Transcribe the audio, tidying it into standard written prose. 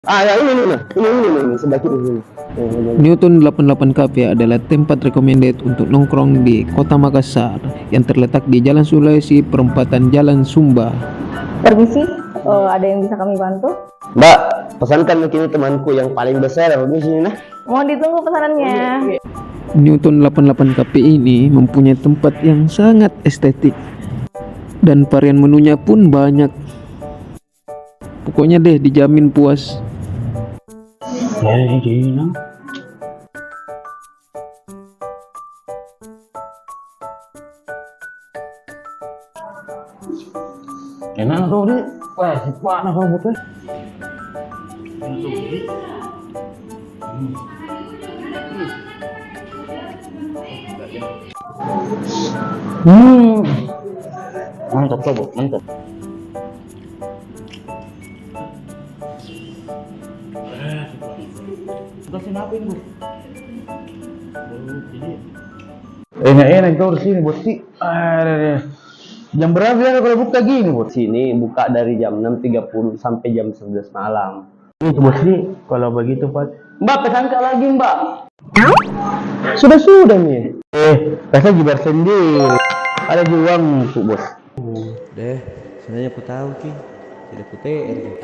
Ah ya ini sebelah kiri sini. Newton 88 Cafe adalah tempat recommended untuk nongkrong di Kota Makassar yang terletak di Jalan Sulawesi, perempatan Jalan Sumba. Permisi, ada yang bisa kami bantu? Mbak, pesankan mungkin temanku yang paling besar di sini nah. Mohon ditunggu pesanannya. Newton 88 Cafe ini mempunyai tempat yang sangat estetik dan varian menunya pun banyak. Pokoknya deh dijamin puas. Enak tuh di. Wah, mana kamu tuh? Mantap tuh, Bu. Mantap. Enak-enak tuh di sini, Bos. Jam berapa ya kalau buka gini, Bos? Sini buka dari jam 6.30 sampai jam 11 malam. Ini Bos nih, kalau begitu, Pak. Mbak, pesankan lagi, Mbak. Sudah nih. Rasa jibar sendiri. Ada uang, Bos. Deh, sebenarnya aku tahu Ki, tidak ku TR.